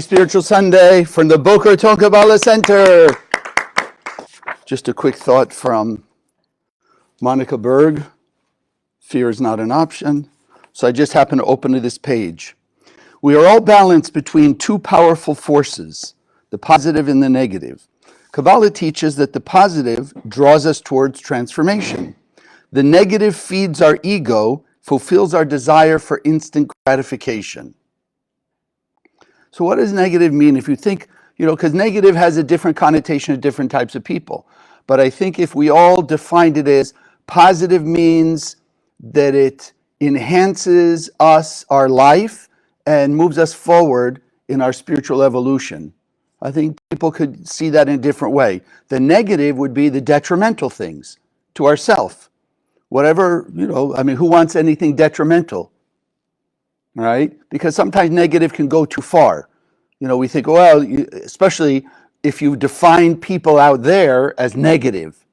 Spiritual Sunday from the Boca Raton Kabbalah Center. Just a quick thought from Monica Berg. Fear is not an option. So I just happened to open to this page. We are all balanced between two powerful forces, the positive and the negative. Kabbalah teaches that the positive draws us towards transformation. The negative feeds our ego, fulfills our desire for instant gratification. So what does negative mean? If you think, because negative has a different connotation to different types of people. But I think if we all defined it as positive means that it enhances us, our life, and moves us forward in our spiritual evolution. I think people could see that in a different way. The negative would be the detrimental things to ourself. Whatever, who wants anything detrimental? Right? Because sometimes negative can go too far. We think, well, especially if you define people out there as negative.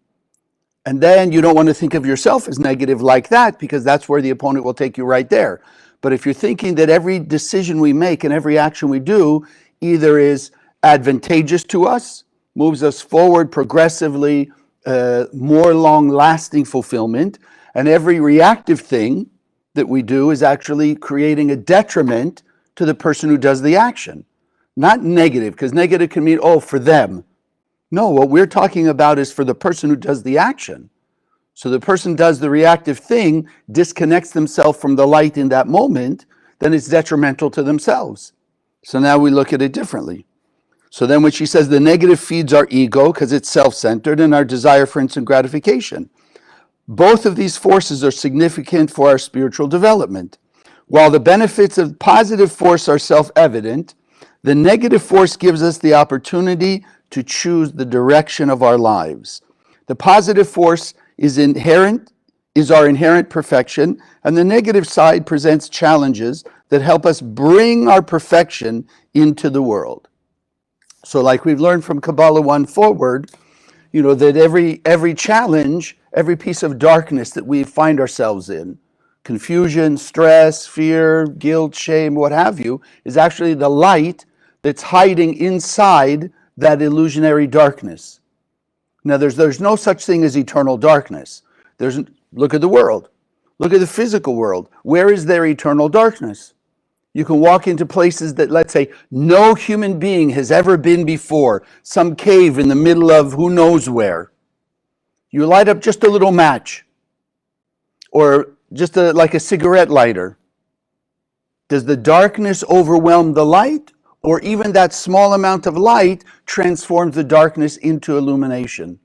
And then you don't want to think of yourself as negative like that, because that's where the opponent will take you right there. But if you're thinking that every decision we make and every action we do either is advantageous to us, moves us forward progressively, more long-lasting fulfillment, and every reactive thing that we do is actually creating a detriment to the person who does the action. Not negative, because negative can mean, for them. No, what we're talking about is for the person who does the action. So the person does the reactive thing, disconnects themselves from the light in that moment, then it's detrimental to themselves. So now we look at it differently. So then when she says the negative feeds our ego because it's self-centered and our desire for instant gratification. Both of these forces are significant for our spiritual development. While the benefits of positive force are self-evident, the negative force gives us the opportunity to choose the direction of our lives. The positive force is our inherent perfection, and the negative side presents challenges that help us bring our perfection into the world. So like we've learned from Kabbalah 1 forward, that every challenge, every piece of darkness that we find ourselves in, confusion, stress, fear, guilt, shame, what have you, is actually the light that's hiding inside that illusionary darkness. Now, there's no such thing as eternal darkness. Look at the world. Look at the physical world. Where is there eternal darkness? You can walk into places that, let's say, no human being has ever been before. Some cave in the middle of who knows where. You light up just a little match or just like a cigarette lighter. Does the darkness overwhelm the light? Or even that small amount of light transforms the darkness into illumination.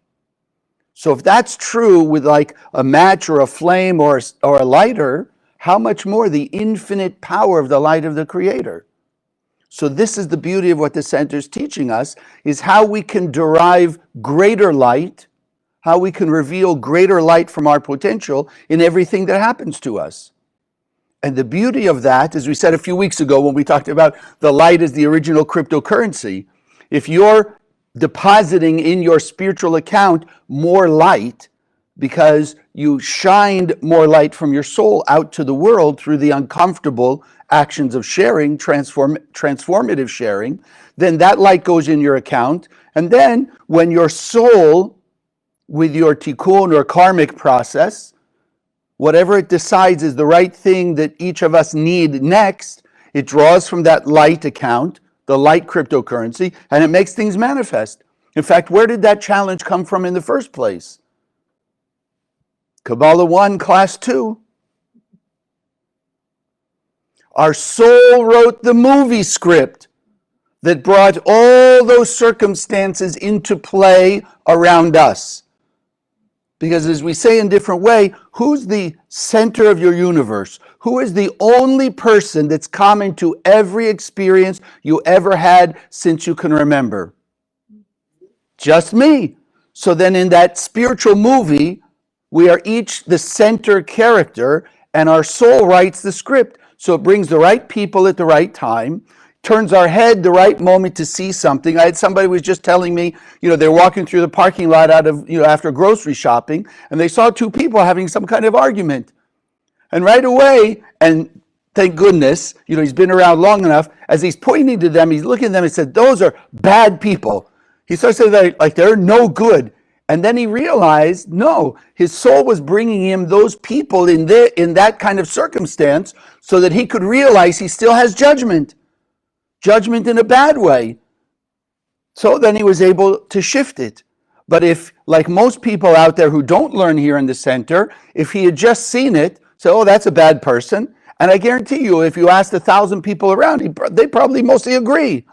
So if that's true with like a match or a flame or a lighter, how much more the infinite power of the light of the Creator? So this is the beauty of what the center is teaching us, is how we can derive greater light, how we can reveal greater light from our potential in everything that happens to us. And the beauty of that, as we said a few weeks ago when we talked about the light as the original cryptocurrency, if you're depositing in your spiritual account more light because you shined more light from your soul out to the world through the uncomfortable actions of sharing, transformative sharing, then that light goes in your account. And then when your soul, with your tikkun or karmic process, whatever it decides is the right thing that each of us need next, it draws from that light account, the light cryptocurrency, and it makes things manifest. In fact, where did that challenge come from in the first place? Kabbalah 1, class 2. Our soul wrote the movie script that brought all those circumstances into play around us. Because as we say in different way, who's the center of your universe? Who is the only person that's common to every experience you ever had since you can remember? Just me. So then in that spiritual movie, we are each the center character, and our soul writes the script. So it brings the right people at the right time, turns our head the right moment to see something. I had somebody who was just telling me, they're walking through the parking lot after grocery shopping, and they saw two people having some kind of argument. And right away, and thank goodness, he's been around long enough. As he's pointing to them, he's looking at them and said, those are bad people. He starts to say like they're no good. And then he realized, no, his soul was bringing him those people in that kind of circumstance so that he could realize he still has judgment in a bad way. So then he was able to shift it. But if, like most people out there who don't learn here in the center, if he had just seen it, say, oh, that's a bad person. And I guarantee you, if you asked 1,000 people around, they probably mostly agree.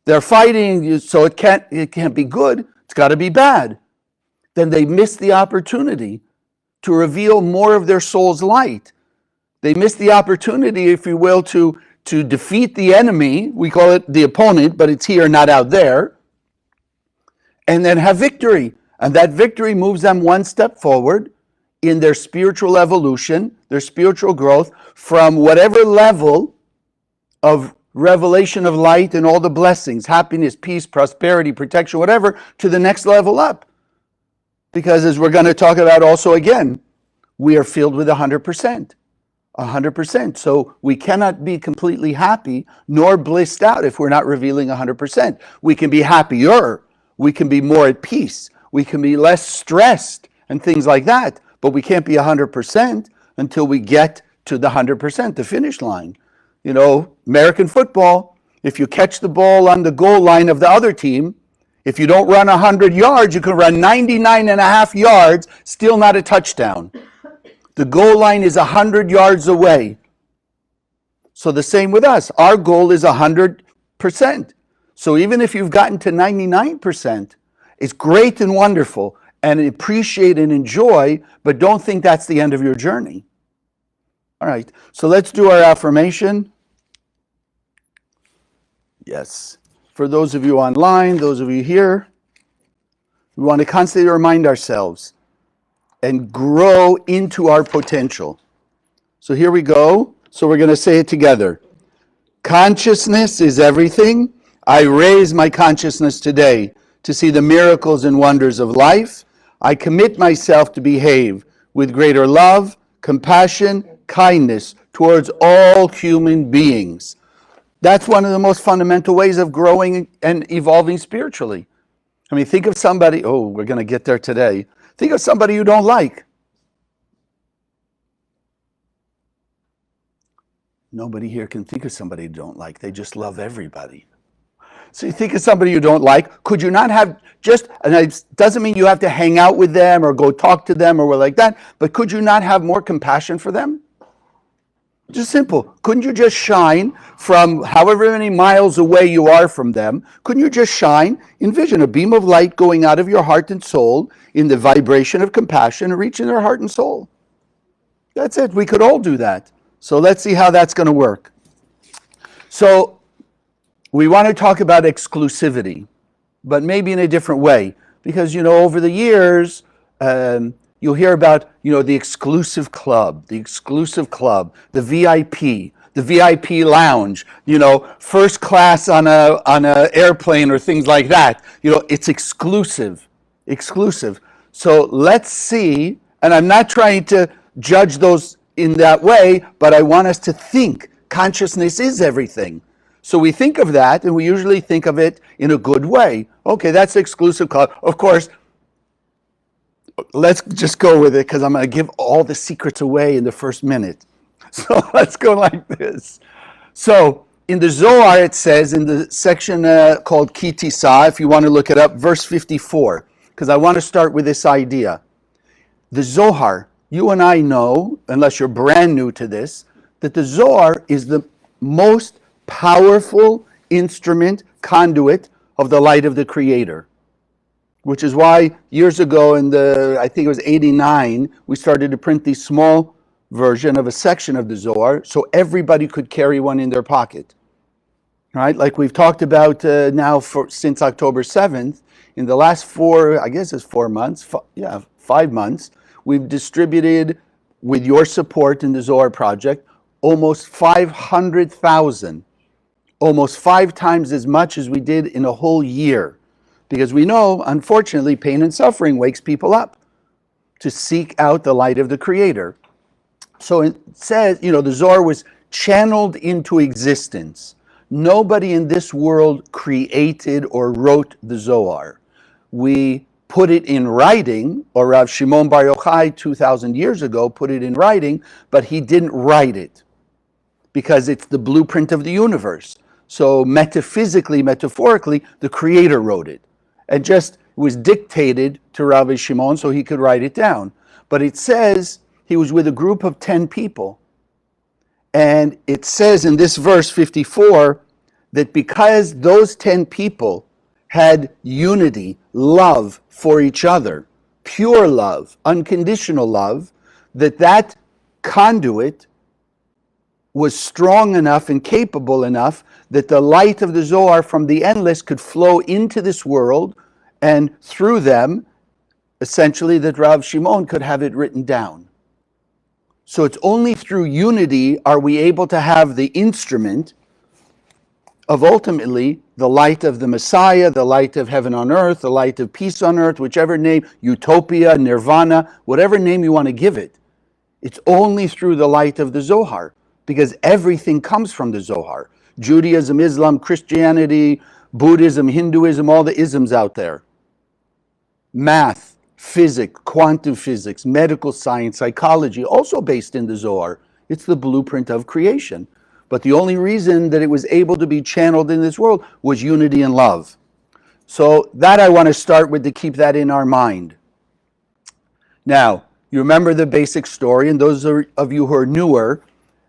They're fighting, so it can't be good. It's got to be bad. Then they miss the opportunity to reveal more of their soul's light. They miss the opportunity, if you will, to defeat the enemy. We call it the opponent, but it's here, not out there. And then have victory. And that victory moves them one step forward in their spiritual evolution, their spiritual growth, from whatever level of revelation of light and all the blessings, happiness, peace, prosperity, protection, whatever, to the next level up. Because as we're going to talk about also again, we are filled with 100%. 100%. So we cannot be completely happy nor blissed out if we're not revealing 100%. We can be happier. We can be more at peace. We can be less stressed and things like that. But we can't be 100% until we get to the 100%, the finish line. American football, if you catch the ball on the goal line of the other team, if you don't run 100 yards, you can run 99 and a half yards, still not a touchdown. The goal line is 100 yards away. So the same with us. Our goal is 100%. So even if you've gotten to 99%, it's great and wonderful and appreciate and enjoy, but don't think that's the end of your journey. All right, so let's do our affirmation. Yes. For those of you online, those of you here, we want to constantly remind ourselves and grow into our potential. So here we go. So we're going to say it together. Consciousness is everything. I raise my consciousness today to see the miracles and wonders of life. I commit myself to behave with greater love, compassion, kindness towards all human beings. That's one of the most fundamental ways of growing and evolving spiritually. I mean, think of somebody, we're going to get there today. Think of somebody you don't like. Nobody here can think of somebody you don't like. They just love everybody. So you think of somebody you don't like. Could you not have and it doesn't mean you have to hang out with them or go talk to them or like that, but could you not have more compassion for them? Just simple. Couldn't you just shine from however many miles away you are from them? Couldn't you just shine, envision a beam of light going out of your heart and soul in the vibration of compassion, reaching their heart and soul? That's it. We could all do that. So let's see how that's going to work. So we want to talk about exclusivity, but maybe in a different way. Because, over the years, you'll hear about, the exclusive club, the VIP lounge, first class on a airplane or things like that. It's exclusive. So let's see, and I'm not trying to judge those in that way, but I want us to think consciousness is everything. So we think of that, and we usually think of it in a good way. Okay, that's the exclusive club. Of course, let's just go with it because I'm going to give all the secrets away in the first minute. So let's go like this. So in the Zohar, it says in the section called Ki Tisa, if you want to look it up, verse 54, because I want to start with this idea. The Zohar, you and I know, unless you're brand new to this, that the Zohar is the most powerful instrument, conduit of the light of the Creator. Which is why years ago I think it was 89, we started to print the small version of a section of the Zohar so everybody could carry one in their pocket. Right? Like we've talked about now since October 7th, in the last 5 months, we've distributed, with your support in the Zohar project, almost 500,000, almost 5 times as much as we did in a whole year. Because we know, unfortunately, pain and suffering wakes people up to seek out the light of the Creator. So it says, the Zohar was channeled into existence. Nobody in this world created or wrote the Zohar. We put it in writing, or Rav Shimon Bar Yochai 2,000 years ago put it in writing, but he didn't write it because it's the blueprint of the universe. So metaphysically, metaphorically, the Creator wrote it. And just was dictated to Rav Shimon so he could write it down. But it says he was with a group of 10 people. And it says in this verse 54 that because those 10 people had unity, love for each other, pure love, unconditional love, that conduit was strong enough and capable enough that the light of the Zohar from the endless could flow into this world, and through them, essentially, that Rav Shimon could have it written down. So it's only through unity are we able to have the instrument of ultimately the light of the Messiah, the light of heaven on earth, the light of peace on earth, whichever name, utopia, nirvana, whatever name you want to give it. It's only through the light of the Zohar, because everything comes from the Zohar. Judaism, Islam, Christianity, Buddhism, Hinduism, all the isms out there. Math, physics, quantum physics, medical science, psychology, also based in the Zohar. It's the blueprint of creation. But the only reason that it was able to be channeled in this world was unity and love. So that I want to start with, to keep that in our mind. Now, you remember the basic story, and those of you who are newer,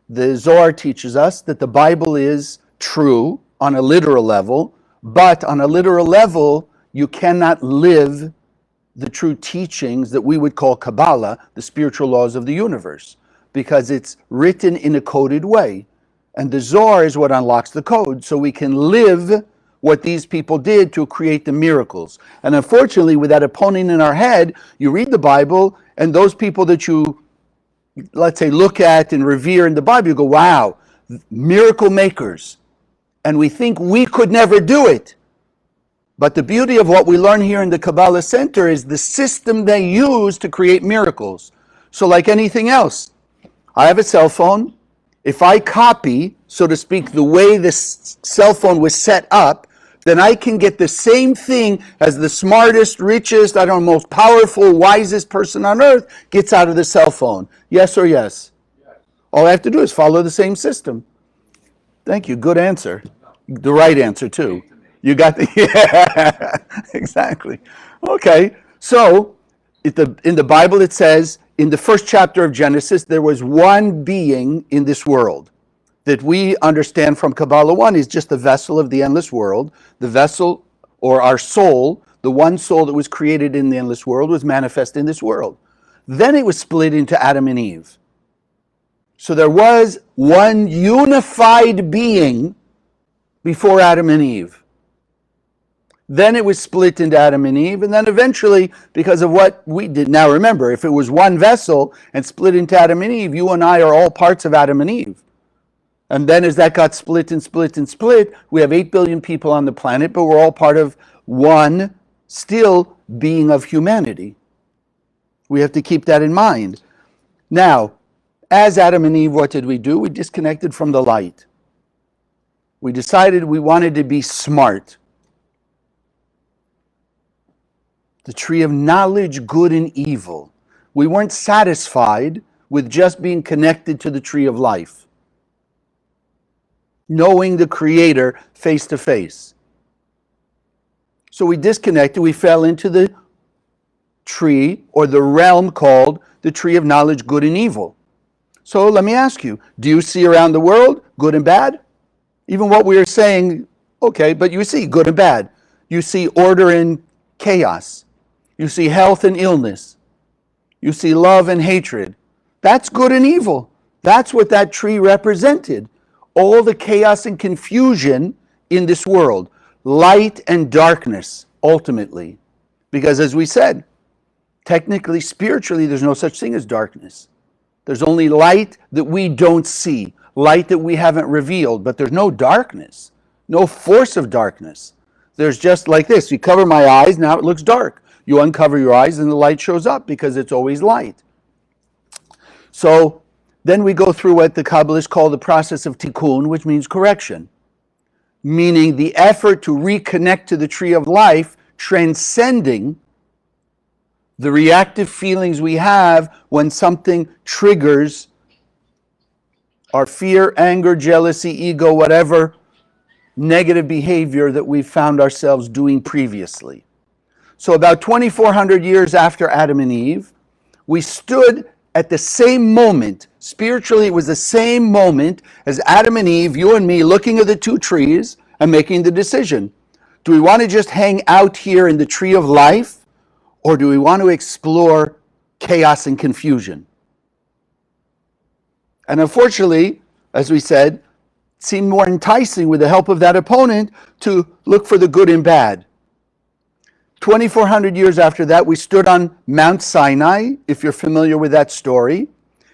the Zohar teaches us that the Bible is true on a literal level, but on a literal level, you cannot live the true teachings that we would call Kabbalah, the spiritual laws of the universe, because it's written in a coded way. And the Zohar is what unlocks the code, so we can live what these people did to create the miracles. And unfortunately, with that opponent in our head, you read the Bible, and those people that you, let's say, look at and revere in the Bible, you go, wow, miracle makers. And we think we could never do it. But the beauty of what we learn here in the Kabbalah Center is the system they use to create miracles. So like anything else, I have a cell phone. If I copy, so to speak, the way this cell phone was set up, then I can get the same thing as the smartest, richest, most powerful, wisest person on earth gets out of the cell phone. Yes or yes? Yes. All I have to do is follow the same system. Thank you. Good answer. The right answer, too. You got the, yeah, exactly. Okay, so in the Bible it says, in the first chapter of Genesis, there was one being in this world that we understand from Kabbalah 1 is just the vessel of the endless world. The vessel, or our soul, the one soul that was created in the endless world, was manifest in this world. Then it was split into Adam and Eve. So there was one unified being before Adam and Eve. Then it was split into Adam and Eve, and then eventually, because of what we did. Now remember, if it was one vessel and split into Adam and Eve, you and I are all parts of Adam and Eve. And then as that got split and split and split, we have 8 billion people on the planet, but we're all part of one still being of humanity. We have to keep that in mind. Now, as Adam and Eve, what did we do? We disconnected from the light. We decided we wanted to be smart. The tree of knowledge, good and evil. We weren't satisfied with just being connected to the tree of life, knowing the Creator face to face. So we disconnected, we fell into the tree, or the realm called the tree of knowledge, good and evil. So let me ask you, do you see around the world good and bad? Even what we are saying, okay, but you see good and bad. You see order and chaos. You see health and illness. You see love and hatred. That's good and evil. That's what that tree represented. All the chaos and confusion in this world. Light and darkness, ultimately. Because as we said, technically, spiritually, there's no such thing as darkness. There's only light that we don't see. Light that we haven't revealed. But there's no darkness. No force of darkness. There's just like this. You cover my eyes, now it looks dark. You uncover your eyes and the light shows up because it's always light. So Then we go through what the Kabbalists call the process of tikkun, which means correction, meaning the effort to reconnect to the tree of life, transcending the reactive feelings we have when something triggers our fear, anger, jealousy, ego, whatever negative behavior that we found ourselves doing previously. So about 2,400 years after Adam and Eve, we stood at the same moment. Spiritually, it was the same moment as Adam and Eve, you and me, looking at the two trees and making the decision. Do we want to just hang out here in the tree of life, or do we want to explore chaos and confusion? And unfortunately, as we said, it seemed more enticing with the help of that opponent to look for the good and bad. 2,400 years after that, we stood on Mount Sinai, if you're familiar with that story,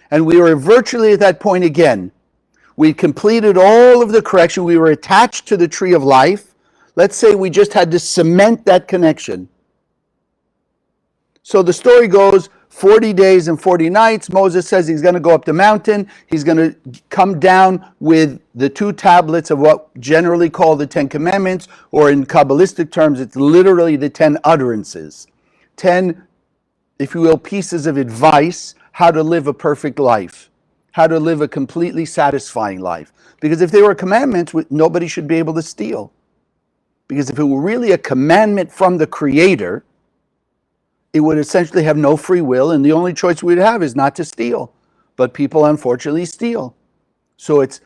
and we were virtually at that point again. We completed all of the correction. We were attached to the tree of life. Let's say we just had to cement that connection. So the story goes, 40 days and 40 nights, Moses says he's going to go up the mountain. He's going to come down with the 2 tablets of what generally called the 10 Commandments, or in Kabbalistic terms, it's literally the 10 utterances. 10, if you will, pieces of advice, how to live a perfect life, how to live a completely satisfying life. Because if they were commandments, nobody should be able to steal. Because if it were really a commandment from the Creator, it would essentially have no free will, and the only choice we'd have is not to steal. But people unfortunately steal. So it's,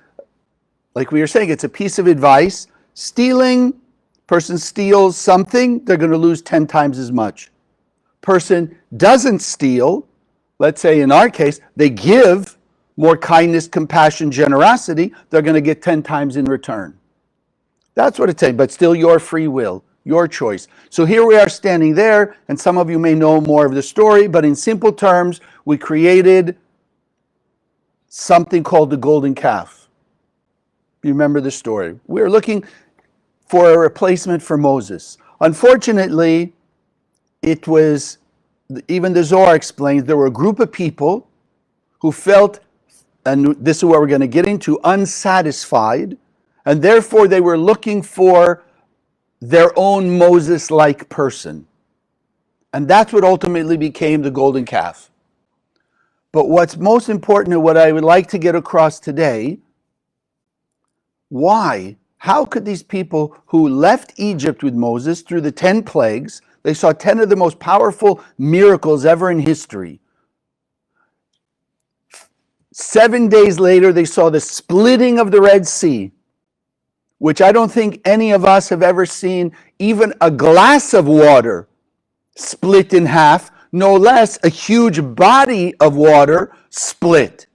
like we were saying, it's a piece of advice. Stealing, person steals something, they're going to lose 10 times as much. Person doesn't steal, let's say in our case, they give more kindness, compassion, generosity, they're going to get 10 times in return. That's what it's saying, but still your free will. Your choice. So here we are standing there, and some of you may know more of the story, but in simple terms, we created something called the golden calf. You remember the story. We were looking for a replacement for Moses. Unfortunately, it was, even the Zohar explains, there were a group of people who felt, and this is what we're going to get into, unsatisfied, and therefore they were looking for their own Moses-like person. And that's what ultimately became the golden calf. But what's most important and what I would like to get across today, why? How could these people who left Egypt with Moses through the 10 plagues, they saw 10 of the most powerful miracles ever in history. 7 days later, they saw the splitting of the Red Sea, which I don't think any of us have ever seen, even a glass of water split in half, no less a huge body of water split.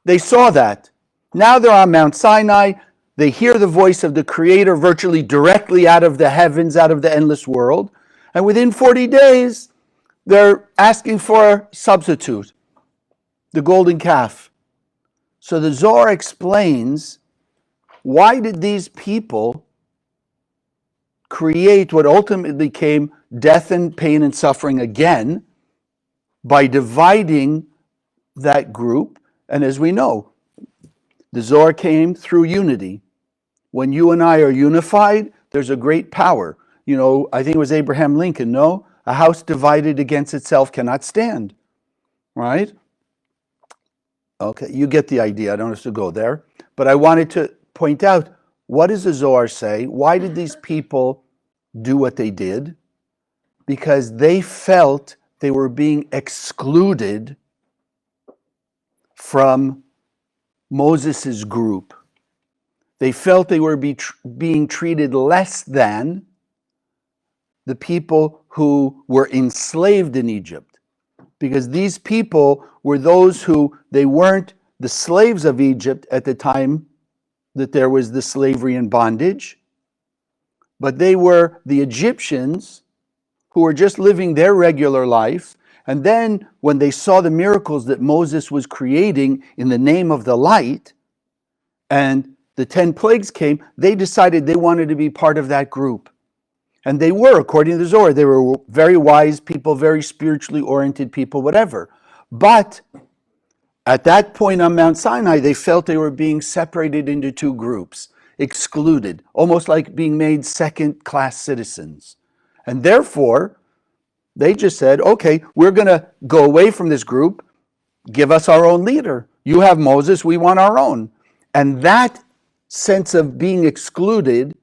They saw that. Now they're on Mount Sinai. They hear the voice of the Creator virtually directly out of the heavens, out of the endless world. And within 40 days, they're asking for a substitute, the golden calf. So the Zohar explains, why did these people create what ultimately came death and pain and suffering again by dividing that group? And as we know, the Zohar came through unity. When you and I are unified, there's a great power. You know, I think it was Abraham Lincoln, no? A house divided against itself cannot stand, right? Okay, you get the idea. I don't have to go there. But I wanted to point out, what does the Zohar say? Why did these people do what they did? Because they felt they were being excluded from Moses' group. They felt they were being treated less than the people who were enslaved in Egypt. Because these people were those who, they weren't the slaves of Egypt at the time that there was the slavery and bondage, but they were the Egyptians who were just living their regular life. And then when they saw the miracles that Moses was creating in the name of the light, and the 10 plagues came, they decided they wanted to be part of that group. And they were, according to the Zohar, they were very wise people, very spiritually oriented people, whatever. But At that point on Mount Sinai, they felt they were being separated into two groups, excluded, almost like being made second-class citizens. And therefore, they just said, okay, we're going to go away from this group, give us our own leader. You have Moses, we want our own. And that sense of being excluded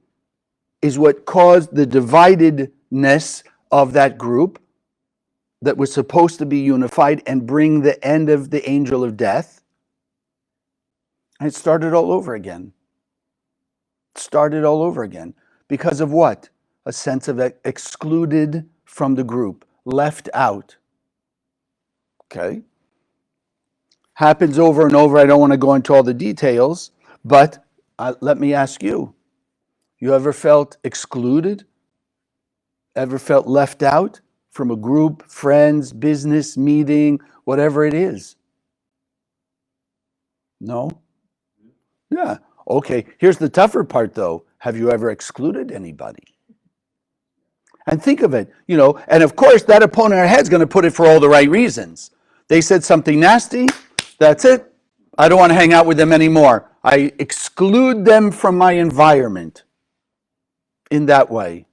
is what caused the dividedness of that group that was supposed to be unified and bring the end of the angel of death. And it started all over again. Started all over again. Because of what? A sense of excluded from the group, left out. Okay? Happens over and over. I don't want to go into all the details, but let me ask you. You ever felt excluded? Ever felt left out from a group, friends, business, meeting, whatever it is? No? Yeah. Okay. Here's the tougher part, though. Have you ever excluded anybody? And think of it, and of course that opponent in our head is going to put it for all the right reasons. They said something nasty, that's it. I don't want to hang out with them anymore. I exclude them from my environment in that way.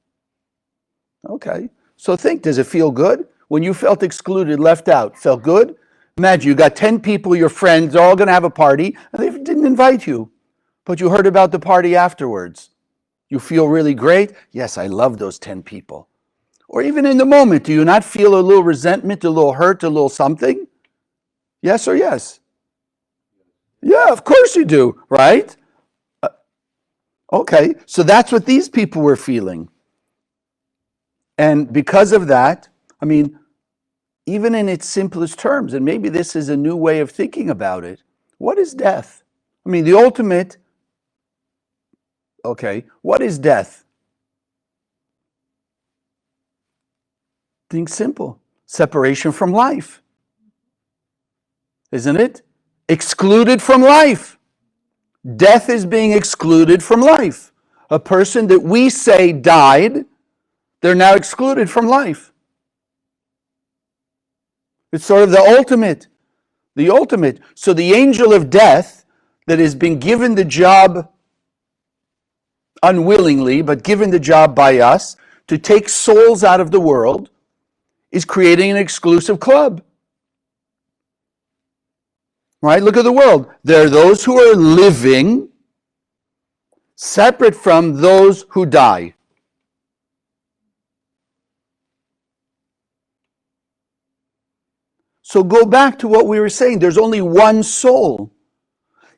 Okay. So think, does it feel good? When you felt excluded, left out, felt good? Imagine you got 10 people, your friends, they're all going to have a party, and they didn't invite you, but you heard about the party afterwards. You feel really great? Yes, I love those 10 people. Or even in the moment, do you not feel a little resentment, a little hurt, a little something? Yes or yes? Yeah, of course you do, right? Okay, so that's what these people were feeling. And because of that, even in its simplest terms, and maybe this is a new way of thinking about it, what is death? The ultimate, okay, what is death? Think simple. Separation from life. Isn't it? Excluded from life. Death is being excluded from life. A person that we say died, they're now excluded from life. It's sort of the ultimate. The ultimate. So the angel of death that has been given the job unwillingly, but given the job by us to take souls out of the world, is creating an exclusive club. Right? Look at the world. There are those who are living separate from those who die. So go back to what we were saying. There's only one soul.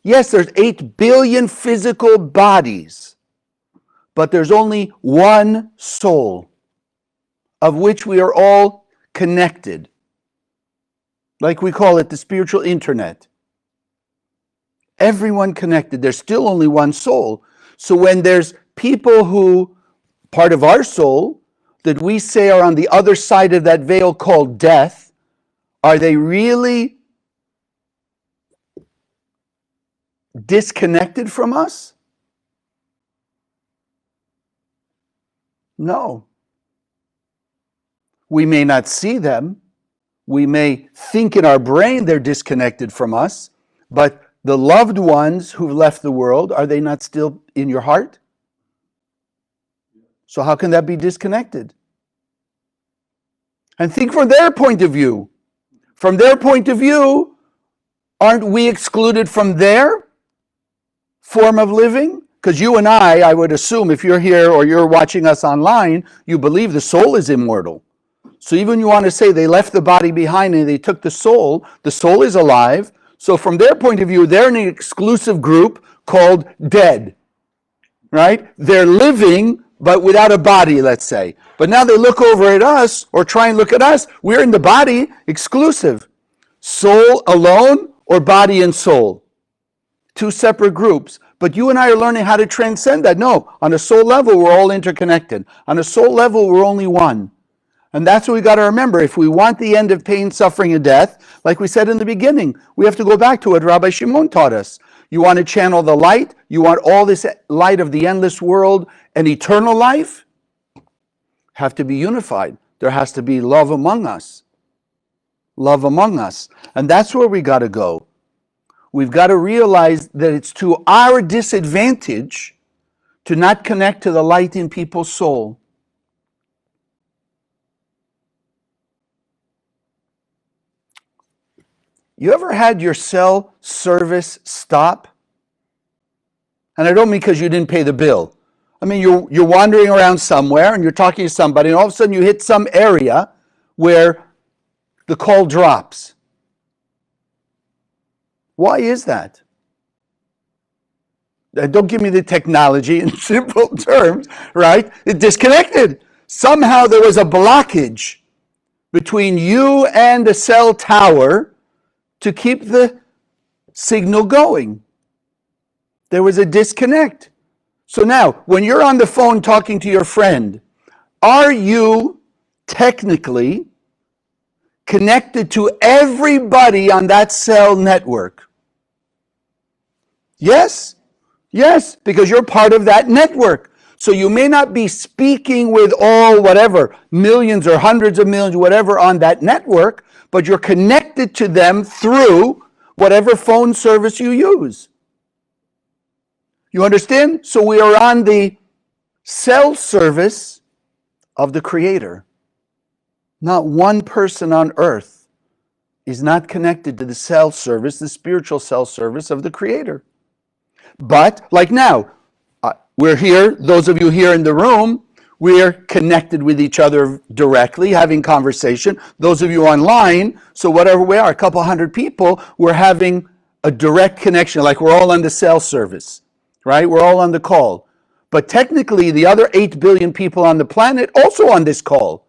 Yes, there's 8 billion physical bodies, but there's only one soul of which we are all connected. Like we call it the spiritual internet. Everyone connected. There's still only one soul. So when there's people who, part of our soul, that we say are on the other side of that veil called death, are they really disconnected from us? No. We may not see them. We may think in our brain they're disconnected from us, but the loved ones who've left the world, are they not still in your heart? So how can that be disconnected? And think from their point of view. From their point of view, aren't we excluded from their form of living? Because you and I would assume if you're here or you're watching us online, you believe the soul is immortal. So even you want to say they left the body behind and they took the soul is alive. So from their point of view, they're in an exclusive group called dead, right? They're living, but without a body, let's say. But now they look over at us or try and look at us. We're in the body, exclusive. Soul alone or body and soul. Two separate groups. But you and I are learning how to transcend that. No, on a soul level, we're all interconnected. On a soul level, we're only one. And that's what we got to remember. If we want the end of pain, suffering, and death, like we said in the beginning, we have to go back to what Rabbi Shimon taught us. You want to channel the light? You want all this light of the endless world and eternal life? Have to be unified. There has to be love among us. Love among us. And that's where we got to go. we've got to realize that it's to our disadvantage to not connect to the light in people's soul. You ever had your cell service stop? And I don't mean because you didn't pay the bill. I mean, you're wandering around somewhere and you're talking to somebody, and all of a sudden you hit some area where the call drops. Why is that? Don't give me the technology in simple terms, right? It disconnected. Somehow there was a blockage between you and the cell tower to keep the signal going. There was a disconnect. So now, when you're on the phone talking to your friend, are you technically connected to everybody on that cell network? Yes. Yes, because you're part of that network. So you may not be speaking with all whatever, millions or hundreds of millions, whatever on that network, but you're connected to them through whatever phone service you use. You understand? So we are on the cell service of the Creator. Not one person on earth is not connected to the cell service, the spiritual cell service of the Creator. But, like now, we're here, those of you here in the room, we're connected with each other directly, having conversation. Those of you online, so whatever we are, a couple hundred people, we're having a direct connection, like we're all on the cell service, right? We're all on the call. But technically, the other 8 billion people on the planet also on this call.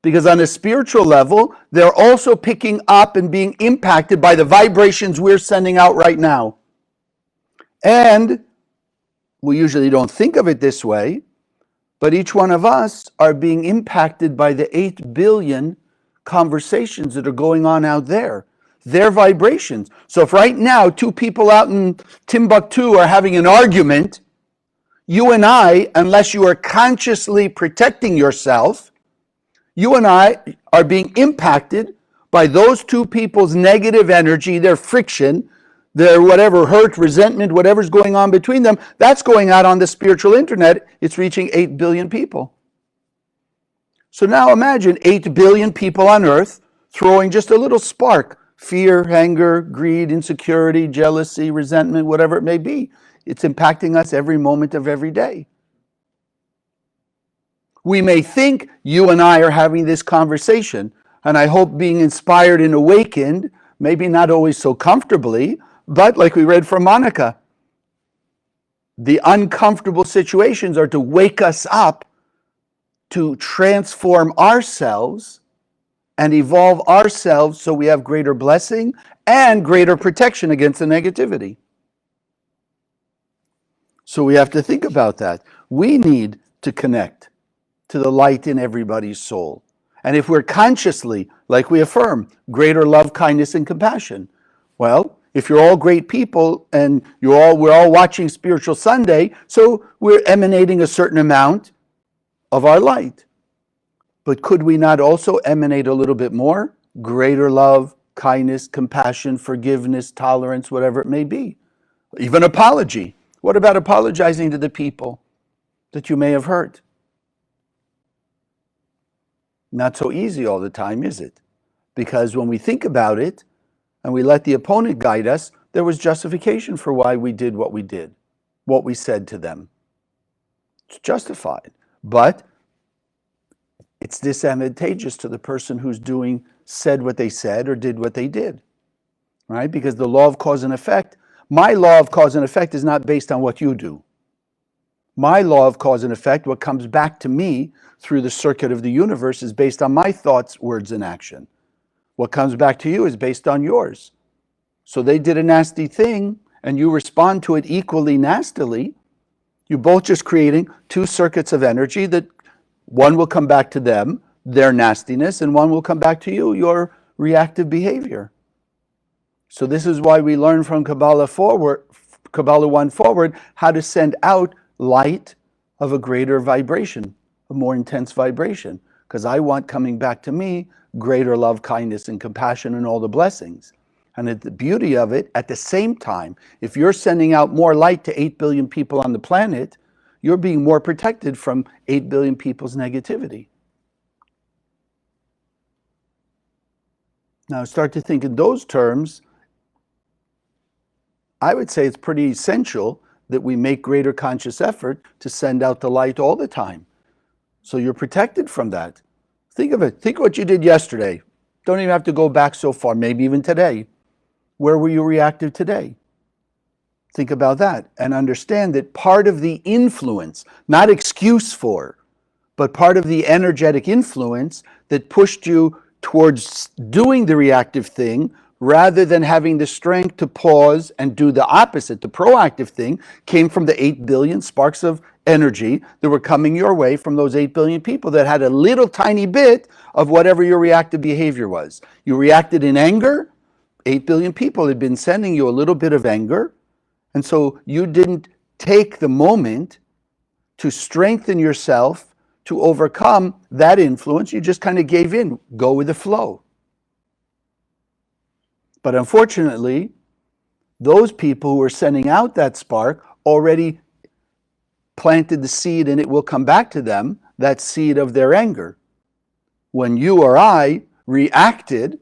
Because on a spiritual level, they're also picking up and being impacted by the vibrations we're sending out right now. And we usually don't think of it this way, but each one of us are being impacted by the 8 billion conversations that are going on out there, their vibrations. So if right now 2 people out in Timbuktu are having an argument, you and I, unless you are consciously protecting yourself, you and I are being impacted by those 2 people's negative energy, their friction, their whatever hurt, resentment, whatever's going on between them. That's going out on the spiritual internet. It's reaching 8 billion people. So now imagine 8 billion people on earth throwing just a little spark. Fear, anger, greed, insecurity, jealousy, resentment, whatever it may be. It's impacting us every moment of every day. We may think you and I are having this conversation, and I hope being inspired and awakened, maybe not always so comfortably, but like we read from Monica, the uncomfortable situations are to wake us up to transform ourselves and evolve ourselves so we have greater blessing and greater protection against the negativity. So we have to think about that. We need to connect to the light in everybody's soul. And if we're consciously, like we affirm, greater love, kindness, and compassion, well, if you're all great people and we're all watching Spiritual Sunday, so we're emanating a certain amount of our light. But could we not also emanate a little bit more? Greater love, kindness, compassion, forgiveness, tolerance, whatever it may be. Even apology. What about apologizing to the people that you may have hurt? Not so easy all the time, is it? Because when we think about it and we let the opponent guide us, there was justification for why we did, what we said to them. It's justified. But it's disadvantageous to the person who's said what they said or did what they did, right? Because the law of cause and effect, my law of cause and effect is not based on what you do. My law of cause and effect, what comes back to me through the circuit of the universe, is based on my thoughts, words, and action. What comes back to you is based on yours. So they did a nasty thing, and you respond to it equally nastily. You're both just creating 2 circuits of energy that one will come back to them, their nastiness, and one will come back to you, your reactive behavior. So this is why we learn from Kabbalah 1 forward, how to send out light of a greater vibration, a more intense vibration. Because I want coming back to me greater love, kindness, and compassion and all the blessings. And the beauty of it, at the same time, if you're sending out more light to 8 billion people on the planet, you're being more protected from 8 billion people's negativity. Now start to think in those terms. I would say it's pretty essential that we make greater conscious effort to send out the light all the time. So you're protected from that. Think of it. Think what you did yesterday. Don't even have to go back so far, maybe even today. Where were you reactive today? Think about that and understand that part of the influence, not excuse for, but part of the energetic influence that pushed you towards doing the reactive thing rather than having the strength to pause and do the opposite, the proactive thing, came from the 8 billion sparks of energy that were coming your way from those 8 billion people that had a little tiny bit of whatever your reactive behavior was. You reacted in anger. 8 billion people had been sending you a little bit of anger. And so you didn't take the moment to strengthen yourself to overcome that influence. You just kind of gave in, go with the flow. But unfortunately, those people who were sending out that spark already planted the seed, and it will come back to them, that seed of their anger. When you or I reacted,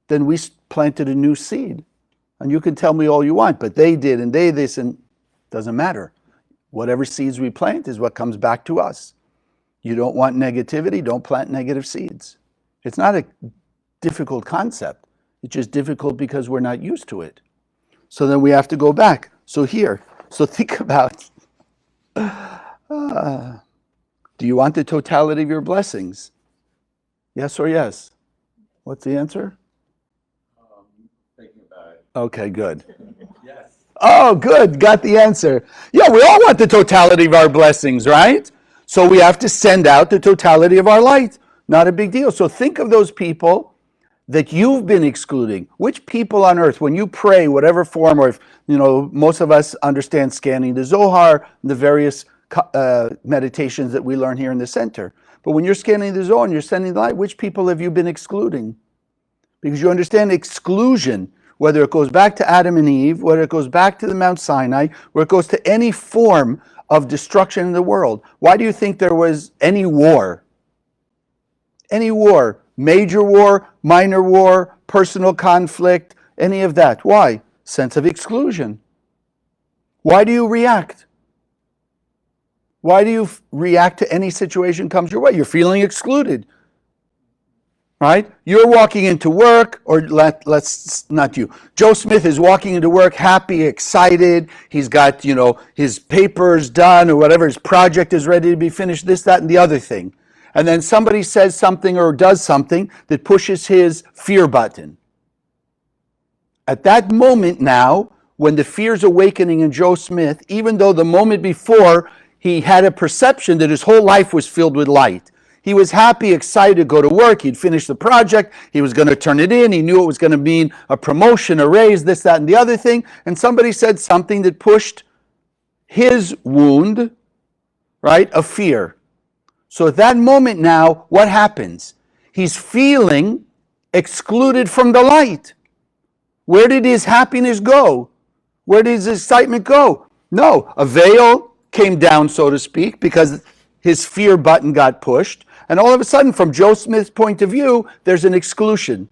then we planted a new seed. And you can tell me all you want, but they did and they this, and it doesn't matter. Whatever seeds we plant is what comes back to us. You don't want negativity, don't plant negative seeds. It's not a difficult concept. It's just difficult because we're not used to it. So then we have to go back. So think about, do you want the totality of your blessings? Yes or yes? What's the answer? Thinking about it. Okay, good. Yes. Oh, good. Got the answer. Yeah, we all want the totality of our blessings, right? So we have to send out the totality of our light. Not a big deal. So think of those people that you've been excluding. Which people on earth, when you pray, whatever form, or if, most of us understand scanning the Zohar, the various meditations that we learn here in the center. But when you're scanning the Zohar and you're sending the light, which people have you been excluding? Because you understand exclusion, whether it goes back to Adam and Eve, whether it goes back to the Mount Sinai, where it goes to any form of destruction in the world. Why do you think there was any war? Any war, major war, minor war, personal conflict, any of that. Why? Sense of exclusion. Why do you react? Why do you react to any situation comes your way? You're feeling excluded. Right? You're walking into work, or let's not you. Joe Smith is walking into work happy, excited. He's got, his papers done or whatever. His project is ready to be finished, this, that, and the other thing. And then somebody says something or does something that pushes his fear button. At that moment now, when the fear's awakening in Joe Smith, even though the moment before he had a perception that his whole life was filled with light. He was happy, excited to go to work. He'd finished the project. He was going to turn it in. He knew it was going to mean a promotion, a raise, this, that, and the other thing. And somebody said something that pushed his wound, right, of fear. So at that moment now, what happens? He's feeling excluded from the light. Where did his happiness go? Where did his excitement go? No, a veil came down, so to speak, because his fear button got pushed. And all of a sudden, from Joe Smith's point of view, there's an exclusion.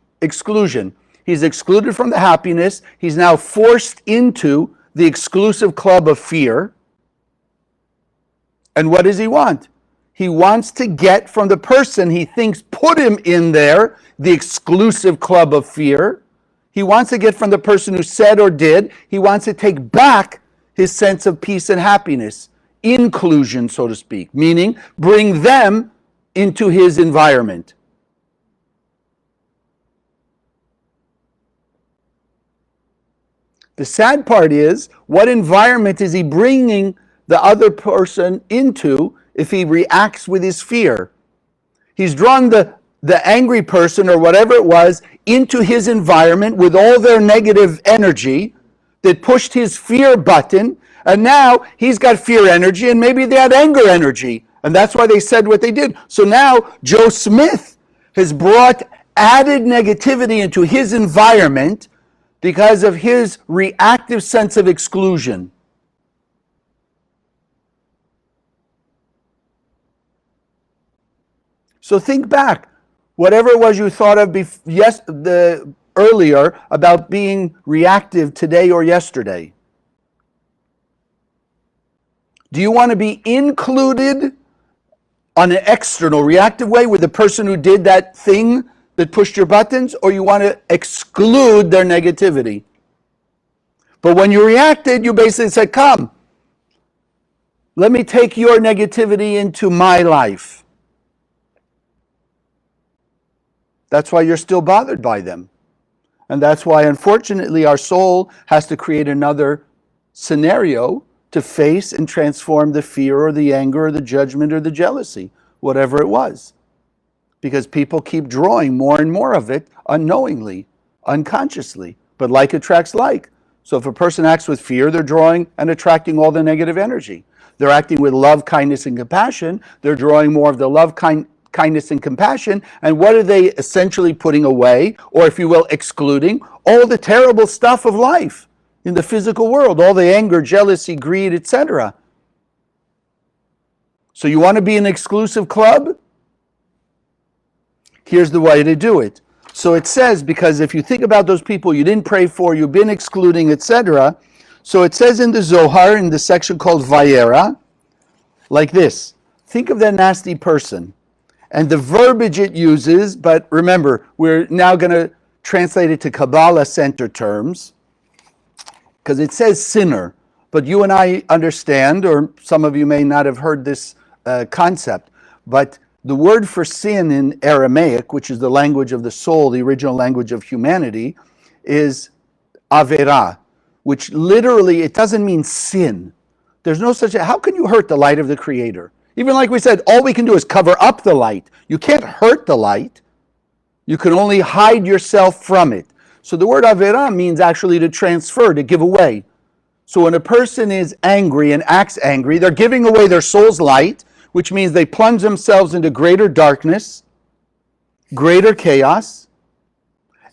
He's excluded from the happiness. He's now forced into the exclusive club of fear. And what does he want? He wants to get from the person he thinks put him in there, the exclusive club of fear. He wants to get from the person who said or did. He wants to take back his sense of peace and happiness. Inclusion, so to speak, meaning bring them into his environment. The sad part is, what environment is he bringing the other person into if he reacts with his fear? He's drawn the angry person or whatever it was into his environment with all their negative energy that pushed his fear button, and now he's got fear energy and maybe they had anger energy, and that's why they said what they did. So now Joe Smith has brought added negativity into his environment because of his reactive sense of exclusion. So think back, whatever it was you thought of earlier about being reactive today or yesterday. Do you want to be included on an external reactive way with the person who did that thing that pushed your buttons, or you want to exclude their negativity? But when you reacted, you basically said, come, let me take your negativity into my life. That's why you're still bothered by them. And that's why, unfortunately, our soul has to create another scenario to face and transform the fear or the anger or the judgment or the jealousy, whatever it was. Because people keep drawing more and more of it unknowingly, unconsciously. But like attracts like. So if a person acts with fear, they're drawing and attracting all the negative energy. They're acting with love, kindness, and compassion. They're drawing more of the love, kindness, and compassion. And what are they essentially putting away, or if you will, excluding? All the terrible stuff of life in the physical world, all the anger, jealousy, greed, etc. So you want to be an exclusive club? Here's the way to do it. So it says, because if you think about those people you didn't pray for, you've been excluding, etc. So it says in the Zohar, in the section called Vayera, like this. Think of that nasty person. And the verbiage it uses, but remember, we're now going to translate it to Kabbalah Center terms, because it says sinner, but you and I understand, or some of you may not have heard this concept, but the word for sin in Aramaic, which is the language of the soul, the original language of humanity, is avera, which literally, it doesn't mean sin. There's no such, how can you hurt the light of the Creator? Even like we said, all we can do is cover up the light. You can't hurt the light. You can only hide yourself from it. So the word avera means actually to transfer, to give away. So when a person is angry and acts angry, they're giving away their soul's light, which means they plunge themselves into greater darkness, greater chaos,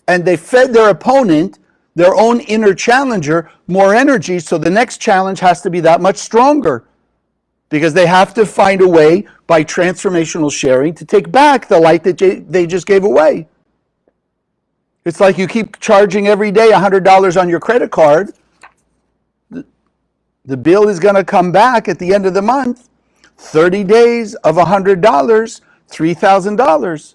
and they fed their opponent, their own inner challenger, more energy, so the next challenge has to be that much stronger, because they have to find a way by transformational sharing to take back the light that they just gave away. It's like you keep charging every day $100 on your credit card. The bill is going to come back at the end of the month. 30 days of $100, $3,000.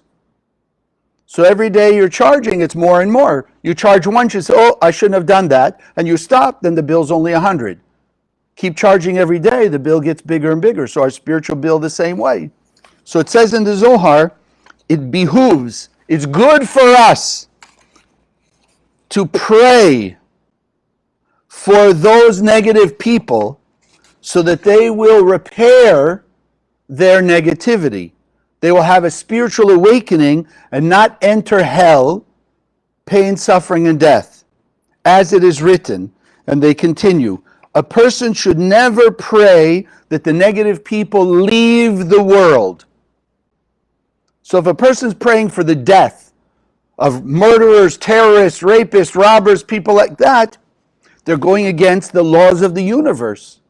So every day you're charging, it's more and more. You charge once, you say, oh, I shouldn't have done that. And you stop, then the bill's only $100. Keep charging every day, the bill gets bigger and bigger. So our spiritual bill the same way. So it says in the Zohar, it behooves, it's good for us to pray for those negative people so that they will repair their negativity. They will have a spiritual awakening and not enter hell, pain, suffering, and death. As it is written, and they continue, a person should never pray that the negative people leave the world. So if a person's praying for the death of murderers, terrorists, rapists, robbers, people like that, they're going against the laws of the universe.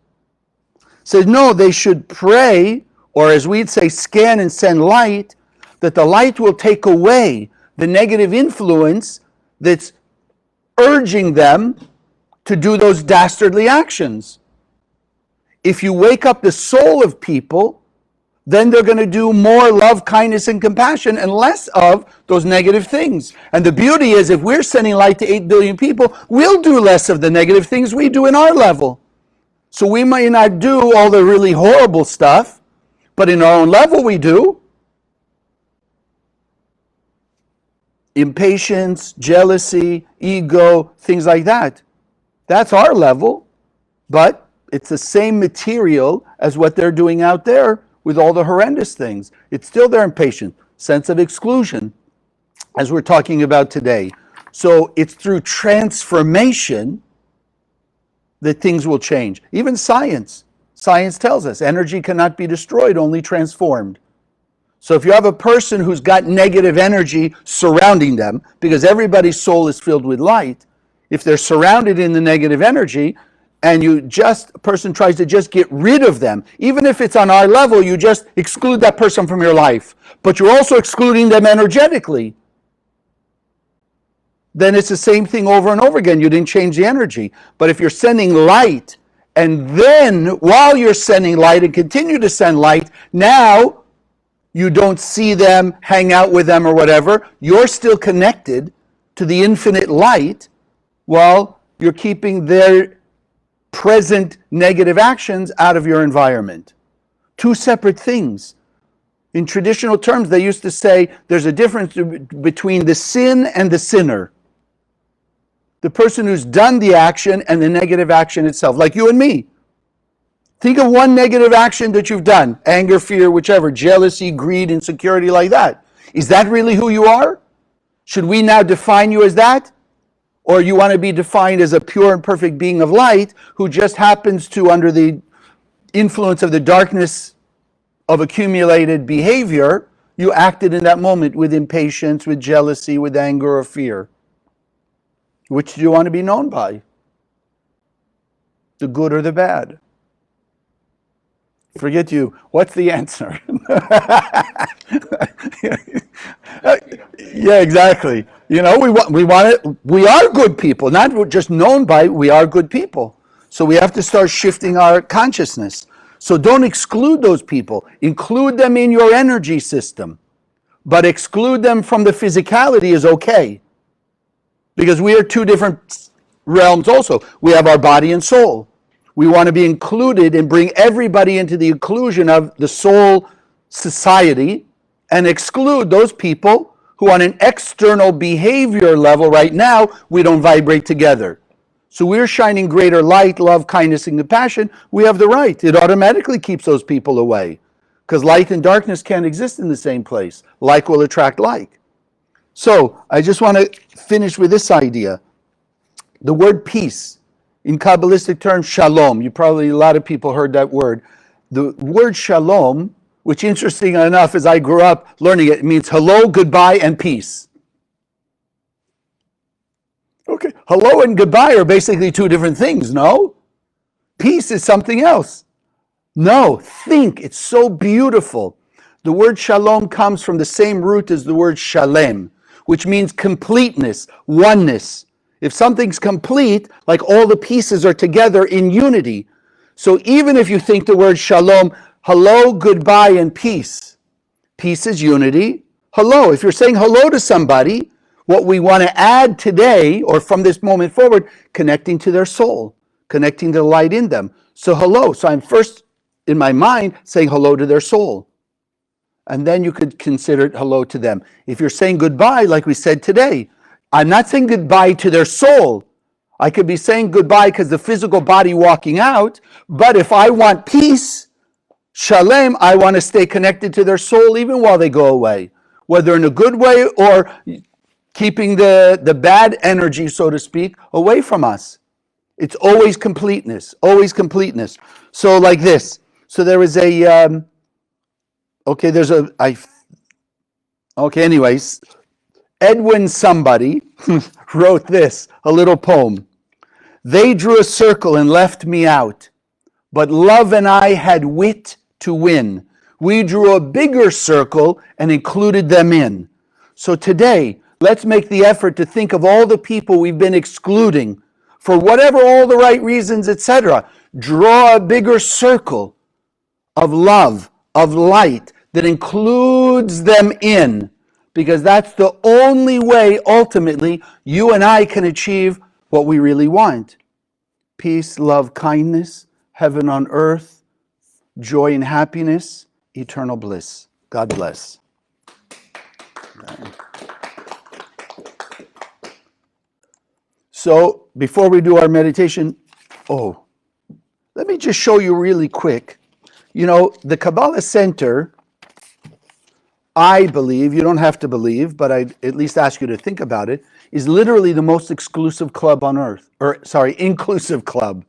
So no, they should pray, or as we'd say, scan and send light, that the light will take away the negative influence that's urging them to do those dastardly actions. If you wake up the soul of people, then they're going to do more love, kindness, and compassion and less of those negative things. And the beauty is, if we're sending light to 8 billion people, we'll do less of the negative things we do in our level. So we may not do all the really horrible stuff, but in our own level we do. Impatience, jealousy, ego, things like that. That's our level, but it's the same material as what they're doing out there with all the horrendous things. It's still their impatience, sense of exclusion, as we're talking about today. So it's through transformation that things will change. Even science tells us energy cannot be destroyed, only transformed. So if you have a person who's got negative energy surrounding them, because everybody's soul is filled with light, if they're surrounded in the negative energy, and a person tries to just get rid of them, even if it's on our level, you just exclude that person from your life, but you're also excluding them energetically, then it's the same thing over and over again. You didn't change the energy. But if you're sending light, and then while you're sending light and continue to send light, now you don't see them, hang out with them or whatever, you're still connected to the infinite light while you're keeping their present negative actions out of your environment. Two separate things. In traditional terms, they used to say there's a difference between the sin and the sinner. The person who's done the action and the negative action itself, like you and me. Think of one negative action that you've done, anger, fear, whichever, jealousy, greed, insecurity, like that. Is that really who you are? Should we now define you as that? Or you want to be defined as a pure and perfect being of light who just happens to, under the influence of the darkness of accumulated behavior, you acted in that moment with impatience, with jealousy, with anger or fear? Which do you want to be known by? The good or the bad? Forget you. What's the answer? Yeah, exactly. We are good people, not just known by, we are good people. So we have to start shifting our consciousness. So don't exclude those people. Include them in your energy system. But exclude them from the physicality is okay. Because we are two different realms also. We have our body and soul. We want to be included and bring everybody into the inclusion of the soul society and exclude those people who on an external behavior level right now, we don't vibrate together. So we're shining greater light, love, kindness, and compassion. We have the right. It automatically keeps those people away. Because light and darkness can't exist in the same place. Like will attract like. So I just want to finish with this idea. The word peace, in Kabbalistic terms, shalom. A lot of people heard that word. The word shalom, which interesting enough, as I grew up learning it, means hello, goodbye, and peace. Okay, hello and goodbye are basically two different things, no? Peace is something else. No, think, it's so beautiful. The word shalom comes from the same root as the word shalem, which means completeness, oneness. If something's complete, like all the pieces are together in unity. So even if you think the word shalom, hello, goodbye, and peace. Peace is unity. Hello, if you're saying hello to somebody, what we want to add today, or from this moment forward, connecting to their soul, connecting to the light in them. So hello, so I'm first, in my mind, saying hello to their soul. And then you could consider it hello to them. If you're saying goodbye, like we said today, I'm not saying goodbye to their soul. I could be saying goodbye because the physical body walking out, but if I want peace, shalem, I want to stay connected to their soul even while they go away, whether in a good way or keeping the bad energy, so to speak, away from us. It's always completeness, always completeness. So like this. So there is anyways, Edwin somebody wrote this, a little poem. They drew a circle and left me out, but love and I had wit to win. We drew a bigger circle and included them in. So today, let's make the effort to think of all the people we've been excluding for whatever, all the right reasons, etc. Draw a bigger circle of love, of light that includes them in, because that's the only way ultimately you and I can achieve what we really want. Peace, love, kindness, heaven on earth, joy and happiness, eternal bliss. God bless. So before we do our meditation, let me just show you really quick. The Kabbalah Center, I believe, you don't have to believe, but I at least ask you to think about it, is literally the most exclusive club on earth. Inclusive club.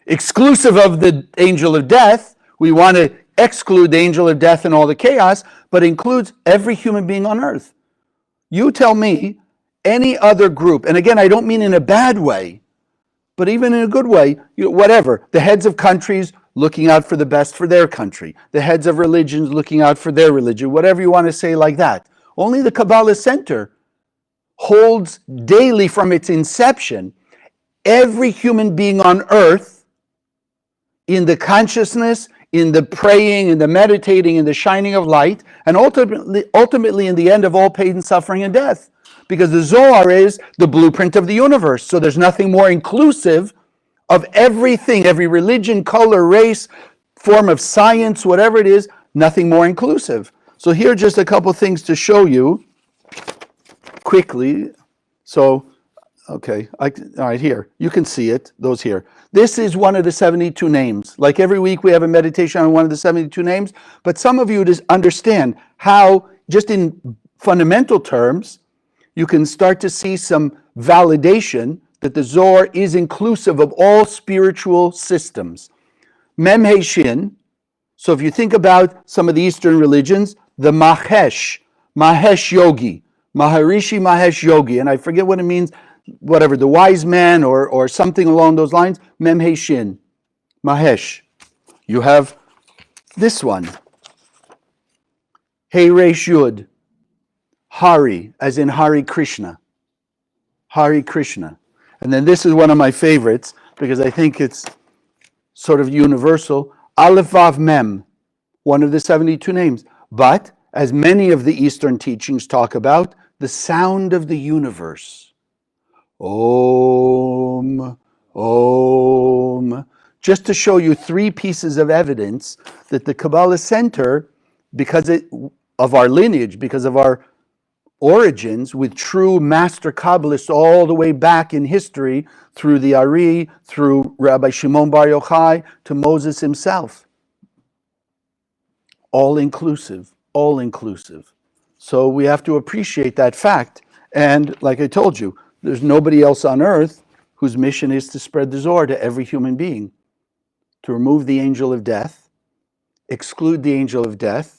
Exclusive of the angel of death. We want to exclude the angel of death and all the chaos, but includes every human being on earth. You tell me, any other group, and again, I don't mean in a bad way, but even in a good way, whatever. The heads of countries looking out for the best for their country. The heads of religions looking out for their religion, whatever you want to say like that. Only the Kabbalah Center holds daily from its inception every human being on earth in the consciousness, in the praying, in the meditating, in the shining of light, and ultimately in the end of all pain and suffering and death. Because the Zohar is the blueprint of the universe. So there's nothing more inclusive of everything, every religion, color, race, form of science, whatever it is, nothing more inclusive. So here are just a couple things to show you quickly. So, okay, all right, here, you can see it, those here. This is one of the 72 names. Like every week we have a meditation on one of the 72 names, but some of you just understand how, just in fundamental terms, you can start to see some validation that the Zohar is inclusive of all spiritual systems. Mem He Shin, so if you think about some of the Eastern religions, the Mahesh Yogi, Maharishi Mahesh Yogi, and I forget what it means, whatever, the wise man or something along those lines, Mem He Shin, Mahesh. You have this one, Hey Resh Yud, Hari, as in Hari Krishna. Hari Krishna. And then this is one of my favorites because I think it's sort of universal. Aleph Vav Mem, one of the 72 names. But, as many of the Eastern teachings talk about, the sound of the universe. Om, Om. Just to show you three pieces of evidence that the Kabbalah Center, because of our lineage, because of our origins with true master Kabbalists all the way back in history through the Ari, through Rabbi Shimon Bar Yochai, to Moses himself. All inclusive, all inclusive. So we have to appreciate that fact. And like I told you, there's nobody else on earth whose mission is to spread the Zohar to every human being, to remove the angel of death, exclude the angel of death,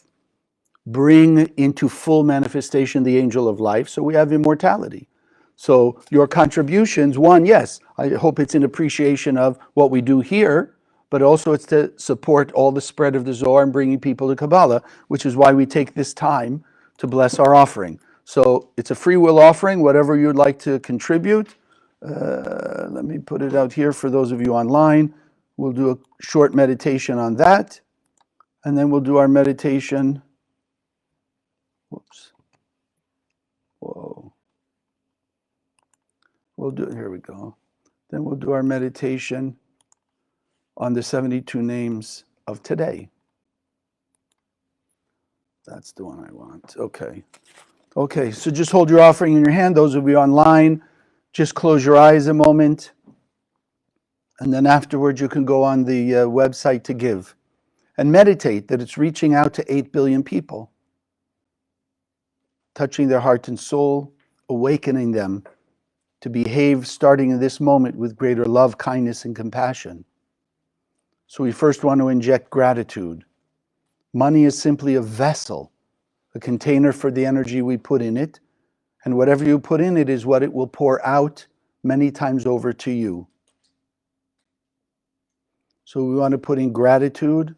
bring into full manifestation the angel of life, so we have immortality. So your contributions, one, yes, I hope it's in appreciation of what we do here, but also it's to support all the spread of the Zohar and bringing people to Kabbalah, which is why we take this time to bless our offering. So it's a free will offering, whatever you'd like to contribute. Let me put it out here for those of you online. We'll do a short meditation on that, and then we'll do our meditation. Whoops. Whoa. We'll do it. Here we go. Then we'll do our meditation on the 72 names of today. That's the one I want. Okay. Okay, so just hold your offering in your hand. Those of you online, just close your eyes a moment. And then afterwards, you can go on the website to give. And meditate that it's reaching out to 8 billion people, touching their heart and soul, awakening them to behave starting in this moment with greater love, kindness, and compassion. So we first want to inject gratitude. Money is simply a vessel, a container for the energy we put in it, and whatever you put in it is what it will pour out many times over to you. So we want to put in gratitude,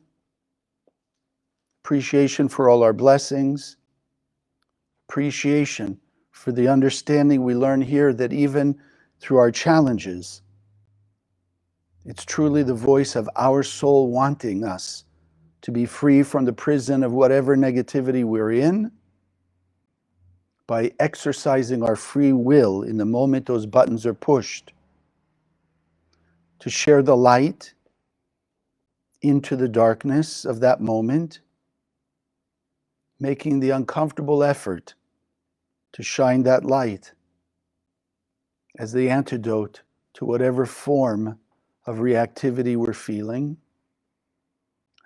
appreciation for all our blessings, appreciation for the understanding we learn here that even through our challenges, it's truly the voice of our soul wanting us to be free from the prison of whatever negativity we're in by exercising our free will in the moment those buttons are pushed, to share the light into the darkness of that moment, making the uncomfortable effort to shine that light as the antidote to whatever form of reactivity we're feeling,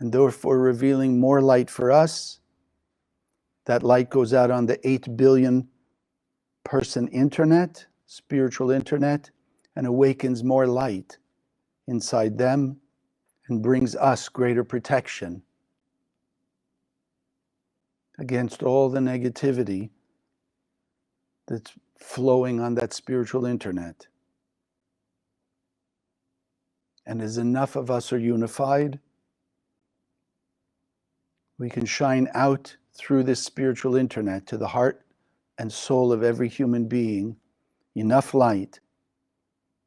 and therefore revealing more light for us. That light goes out on the 8 billion person internet, spiritual internet, and awakens more light inside them and brings us greater protection against all the negativity that's flowing on that spiritual internet. And as enough of us are unified, we can shine out through this spiritual internet to the heart and soul of every human being enough light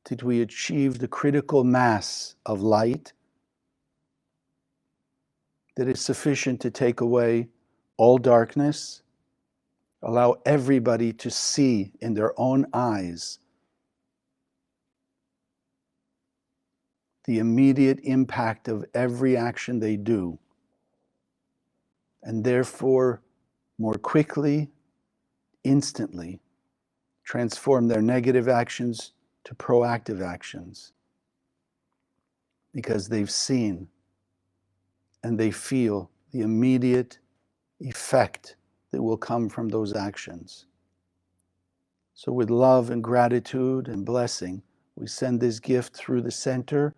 that we achieve the critical mass of light that is sufficient to take away all darkness, allow everybody to see in their own eyes the immediate impact of every action they do, and therefore more quickly, instantly, transform their negative actions to proactive actions, because they've seen and they feel the immediate effect that will come from those actions. So with love and gratitude and blessing, we send this gift through the center,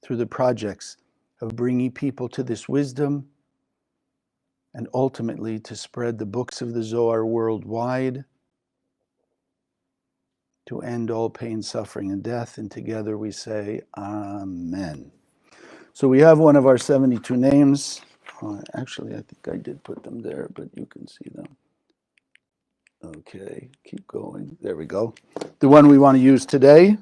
through the projects of bringing people to this wisdom, and ultimately to spread the books of the Zohar worldwide, to end all pain, suffering, and death. And together we say, Amen. So we have one of our 72 names. Actually, I think I did put them there, but you can see them. Okay, keep going. There we go. The one we want to use today.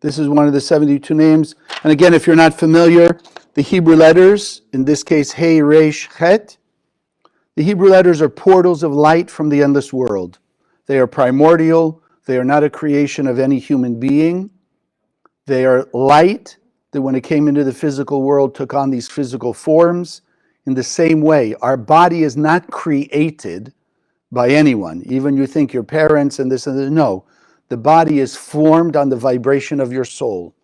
This is one of the 72 names. And again, if you're not familiar, the Hebrew letters, in this case, Hey, Resh, Chet, the Hebrew letters are portals of light from the endless world. They are primordial. They are not a creation of any human being. They are light that when it came into the physical world took on these physical forms. In the same way, our body is not created by anyone. Even you think your parents and this and that. No, the body is formed on the vibration of your soul.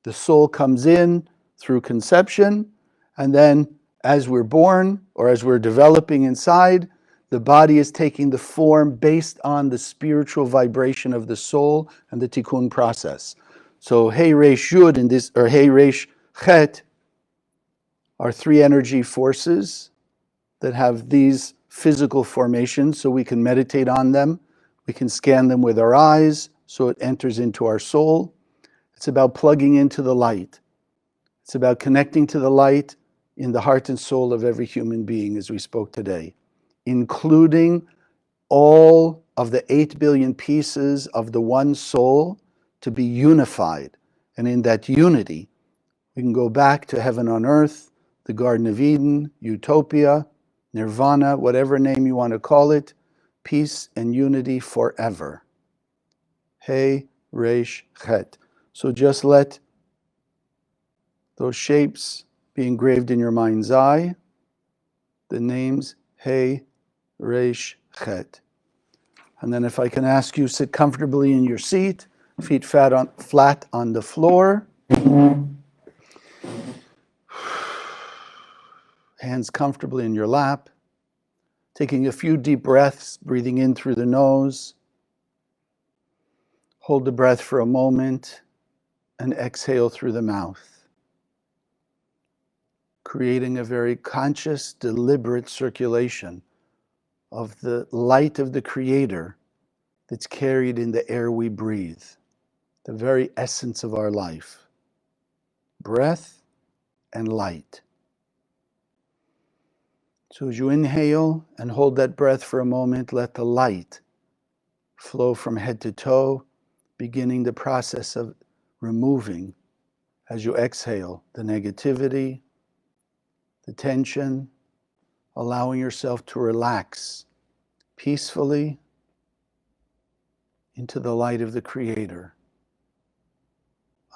The soul comes in through conception, and then as we're born or as we're developing inside, the body is taking the form based on the spiritual vibration of the soul and the tikkun process. So Hey Resh Yud in this, or Hey Resh Chet, are three energy forces that have these physical formations, so we can meditate on them. We can scan them with our eyes, so it enters into our soul. It's about plugging into the light. It's about connecting to the light in the heart and soul of every human being, as we spoke today, including all of the 8 billion pieces of the one soul to be unified. And in that unity, we can go back to heaven on earth, the Garden of Eden, utopia, nirvana, whatever name you want to call it, peace and unity forever. Hey, Resh, Chet. So just let those shapes be engraved in your mind's eye. The names Hey, Resh, Chet. And then if I can ask you, sit comfortably in your seat, feet flat on the floor. Hands comfortably in your lap. Taking a few deep breaths, breathing in through the nose. Hold the breath for a moment and exhale through the mouth. Creating a very conscious, deliberate circulation of the light of the Creator that's carried in the air we breathe, the very essence of our life. Breath and light. So as you inhale and hold that breath for a moment, let the light flow from head to toe, beginning the process of removing, as you exhale, the negativity, the tension, allowing yourself to relax peacefully into the light of the Creator,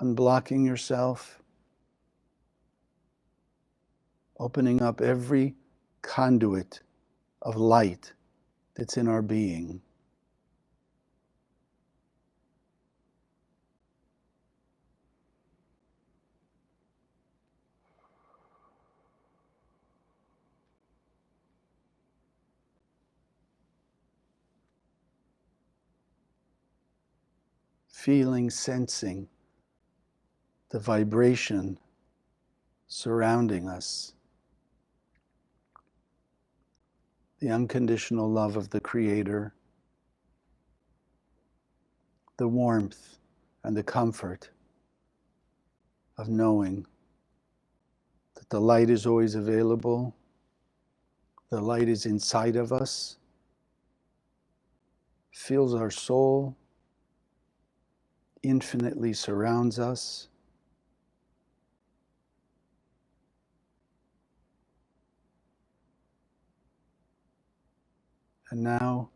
unblocking yourself, opening up every conduit of light that's in our being. Feeling, sensing the vibration surrounding us, the unconditional love of the Creator, the warmth and the comfort of knowing that the light is always available, the light is inside of us, fills our soul, infinitely surrounds us. And now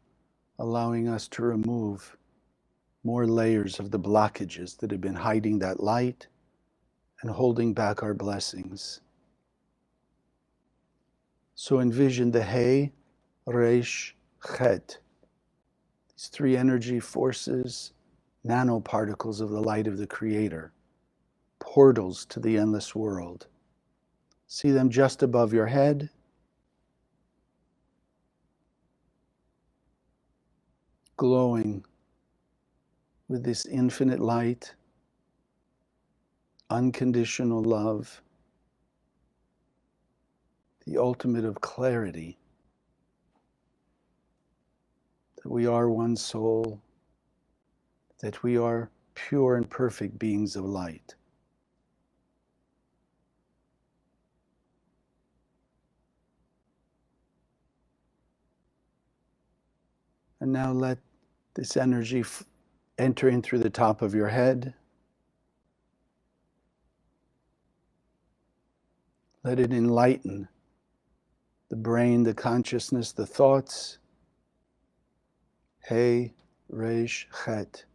allowing us to remove more layers of the blockages that have been hiding that light and holding back our blessings. So envision the He, Resh, Chet, these three energy forces, nanoparticles of the light of the Creator, portals to the endless world. See them just above your head. Glowing with this infinite light, unconditional love, the ultimate of clarity, that we are one soul, that we are pure and perfect beings of light. And now let this energy enter in through the top of your head. Let it enlighten the brain, the consciousness, the thoughts. He, Resh, Chet.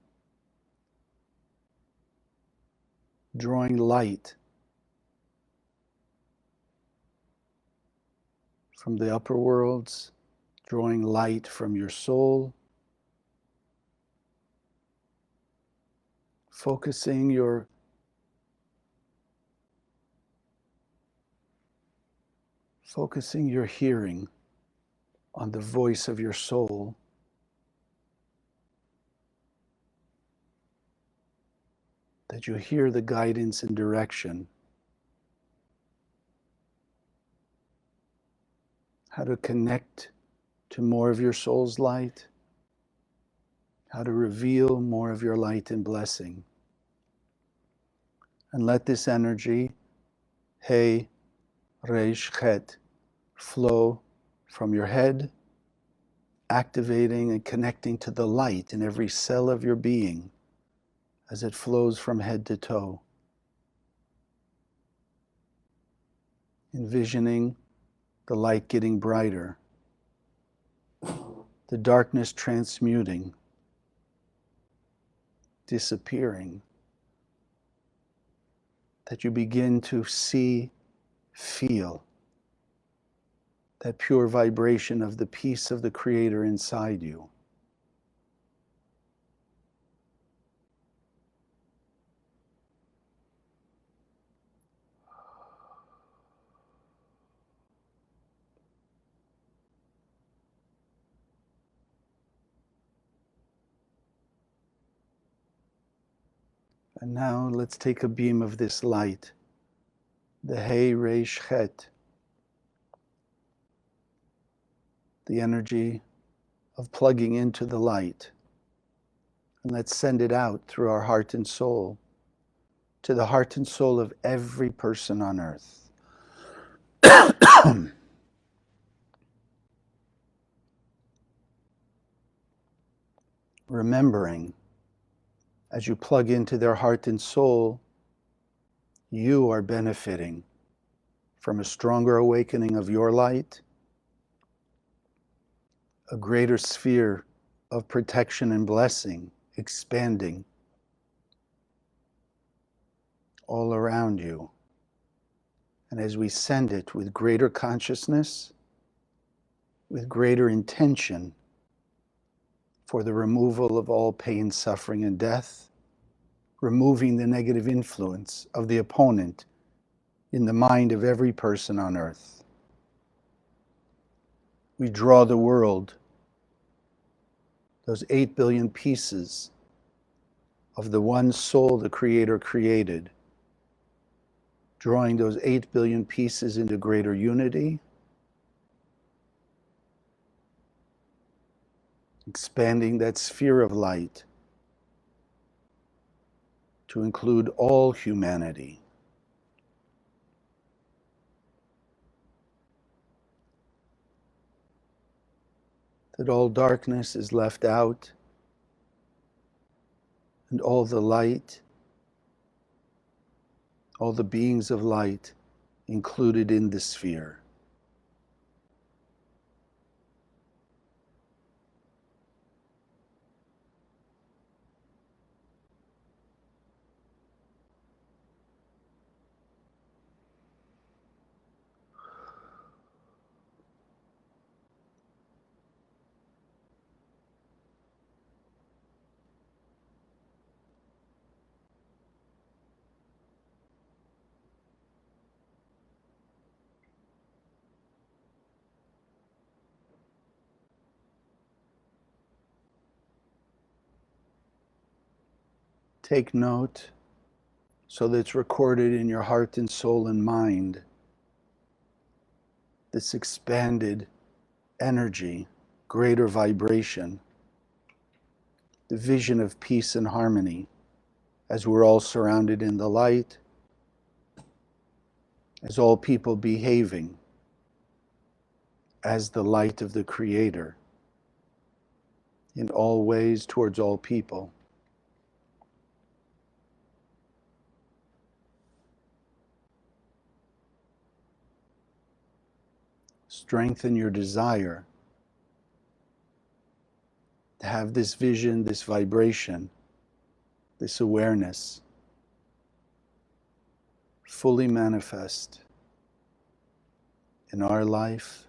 Drawing light from the upper worlds, drawing light from your soul, focusing your hearing on the voice of your soul, that you hear the guidance and direction, how to connect to more of your soul's light, how to reveal more of your light and blessing. And let this energy, He, Resh, Chet, flow from your head, activating and connecting to the light in every cell of your being as it flows from head to toe. Envisioning the light getting brighter, the darkness transmuting, disappearing, that you begin to see, feel that pure vibration of the peace of the Creator inside you. And now let's take a beam of this light, the He, Resh, Chet, the energy of plugging into the light. And let's send it out through our heart and soul to the heart and soul of every person on earth. Remembering, as you plug into their heart and soul, you are benefiting from a stronger awakening of your light, a greater sphere of protection and blessing expanding all around you. And as we send it with greater consciousness, with greater intention for the removal of all pain, suffering, and death, removing the negative influence of the opponent in the mind of every person on earth. We draw the world, those 8 billion pieces of the one soul the Creator created, drawing those 8 billion pieces into greater unity, expanding that sphere of light to include all humanity. That all darkness is left out and all the light, all the beings of light included in the sphere. Take note so that it's recorded in your heart and soul and mind, this expanded energy, greater vibration, the vision of peace and harmony as we're all surrounded in the light, as all people behaving as the light of the Creator in all ways towards all people. Strengthen your desire to have this vision, this vibration, this awareness fully manifest in our life,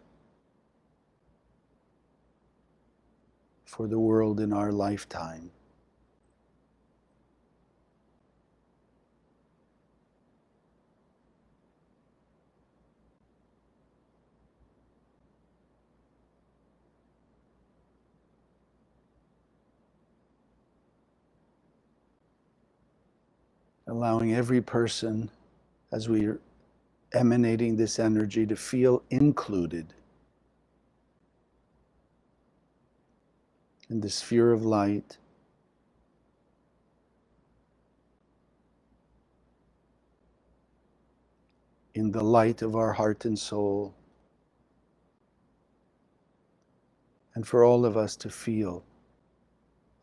for the world in our lifetime. Allowing every person, as we are emanating this energy, to feel included in the sphere of light, in the light of our heart and soul, and for all of us to feel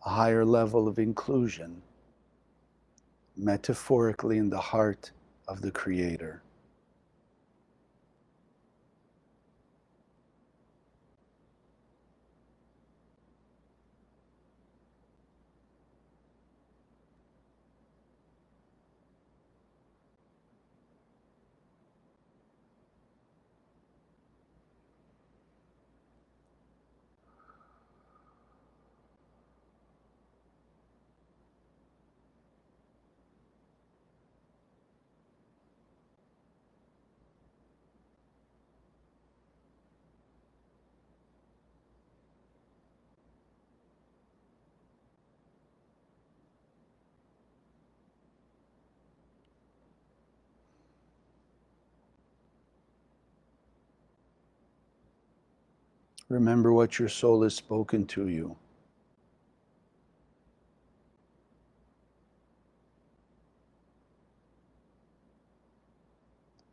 a higher level of inclusion, metaphorically in the heart of the Creator. Remember what your soul has spoken to you.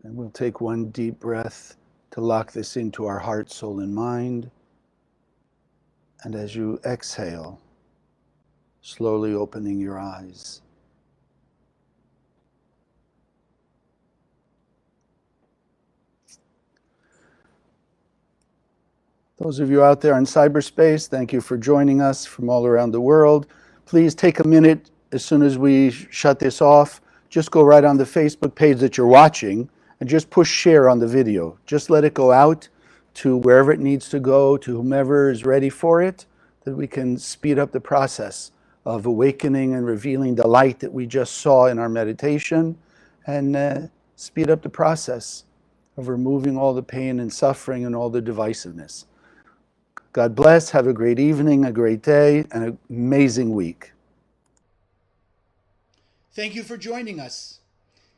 And we'll take one deep breath to lock this into our heart, soul, and mind. And as you exhale, slowly opening your eyes. Those of you out there in cyberspace, thank you for joining us from all around the world. Please take a minute as soon as we shut this off. Just go right on the Facebook page that you're watching and just push share on the video. Just let it go out to wherever it needs to go, to whomever is ready for it, that we can speed up the process of awakening and revealing the light that we just saw in our meditation, and speed up the process of removing all the pain and suffering and all the divisiveness. God bless, have a great evening, a great day, and an amazing week. Thank you for joining us.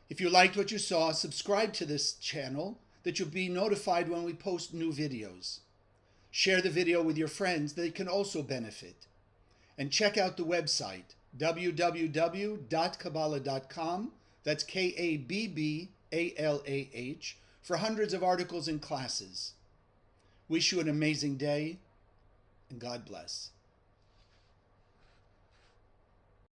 If you liked what you saw, subscribe to this channel that you'll be notified when we post new videos. Share the video with your friends, they can also benefit. And check out the website www.kabbalah.com. That's Kabbalah, for hundreds of articles and classes. Wish you an amazing day, and God bless.